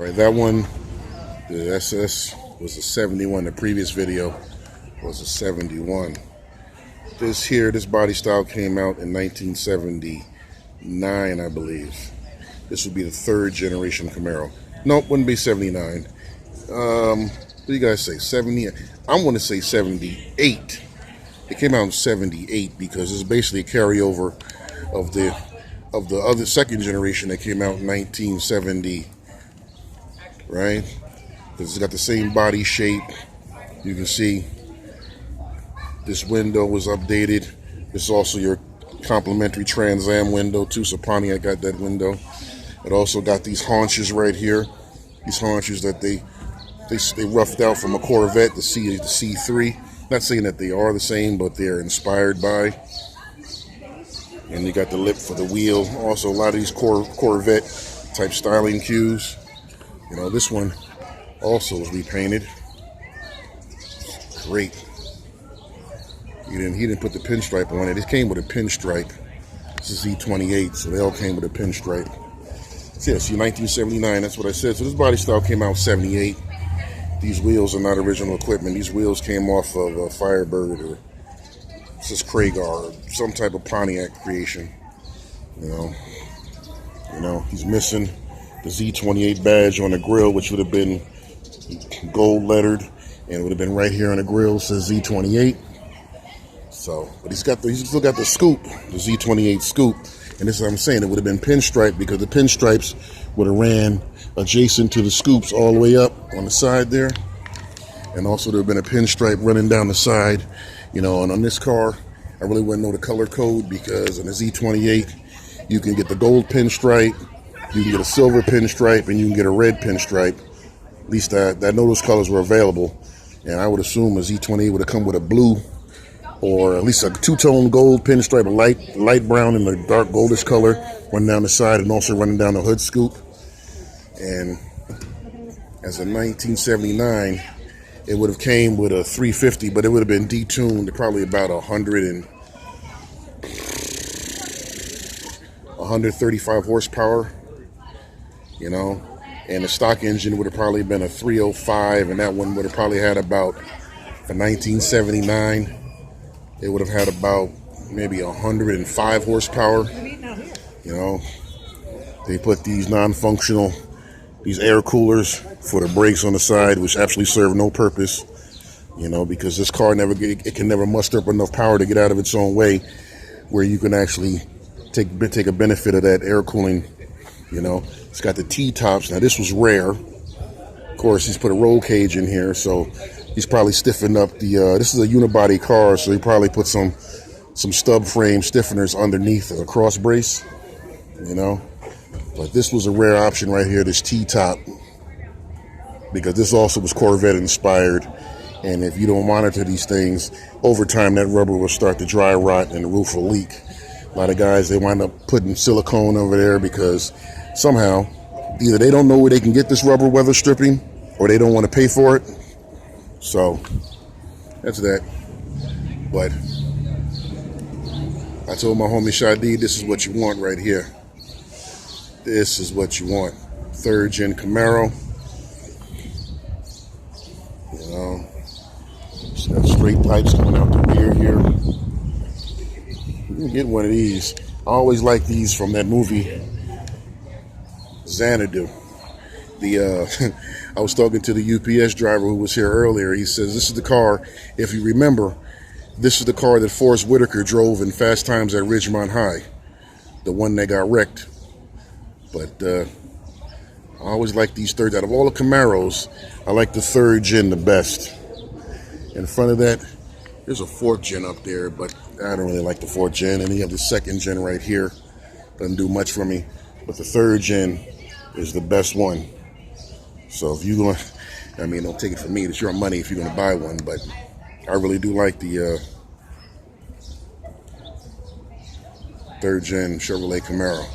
All right, that one, the SS was a 71. The previous video was a 71. This body style came out in 1979, I believe. This would be the third generation Camaro. Nope, wouldn't be 79. What do you guys say? 70? I'm going to say 78. It came out in 78 because it's basically a carryover of the other second generation that came out in 1970, right? Because it's got the same body shape. You can see this window was updated. This is also your complimentary Trans Am window too, so Pontiac got that window. It also got these haunches right here. These haunches that they roughed out from a Corvette, the C3. Not saying that they are the same, but they're inspired by. And you got the lip for the wheel. Also, a lot of these Corvette type styling cues. You know, this one also was repainted. Great. He didn't put the pinstripe on it. It came with a pinstripe. This is E28, so they all came with a pinstripe. So yeah, see, 1979, that's what I said. So this body style came out 78. These wheels are not original equipment. These wheels came off of a Firebird or this is Kragar or some type of Pontiac creation. You know, he's missing the Z28 badge on the grill, which would have been gold lettered, and it would have been right here on the grill. It says Z28. So, but he's still got the scoop, the Z28 scoop. And this is what I'm saying. It would have been pinstripe because the pinstripes would have ran adjacent to the scoops all the way up on the side there. And also there would have been a pinstripe running down the side. You know, and on this car, I really wouldn't know the color code because on the Z28, you can get the gold pinstripe, you can get a silver pinstripe, and you can get a red pinstripe. At least I know those colors were available. And I would assume a Z28 would have come with a blue or at least a two-tone gold pinstripe, a light brown and a dark goldish color running down the side and also running down the hood scoop. And as a 1979, it would have came with a 350, but it would have been detuned to probably about 135 horsepower, you know. And the stock engine would have probably been a 305, and that one would have probably had about, for 1979, it would have had about maybe 105 horsepower. You know, they put these non-functional, these air coolers for the brakes on the side, which actually serve no purpose. You know, because this car can never muster up enough power to get out of its own way, where you can actually take a benefit of that air cooling. You know, it's got the T-tops. Now this was rare. Of course, he's put a roll cage in here, so he's probably stiffened up the, this is a unibody car, so he probably put some stub frame stiffeners underneath as a cross brace, you know. But this was a rare option right here, this T-top, because this also was Corvette inspired. And if you don't monitor these things, over time that rubber will start to dry rot and the roof will leak. A lot of guys, they wind up putting silicone over there because somehow either they don't know where they can get this rubber weather stripping or they don't want to pay for it. So that's that. But I told my homie Shadi, this is what you want right here. This is what you want. Third gen Camaro. You know, it's got straight pipes coming out the rear here. You can get one of these. I always like these from that movie Xanadu. I was talking to the UPS driver who was here earlier. He says, this is the car, if you remember, this is the car that Forrest Whitaker drove in Fast Times at Ridgemont High, the one that got wrecked. But I always like these thirds. Out of all the Camaros, I like the third gen the best. In front of that, there's a fourth gen up there, but I don't really like the fourth gen. And then you have the second gen right here. Doesn't do much for me. But the third gen is the best one. So if you're going to, I mean, don't take it from me. It's your money if you're going to buy one. But I really do like the third gen Chevrolet Camaro.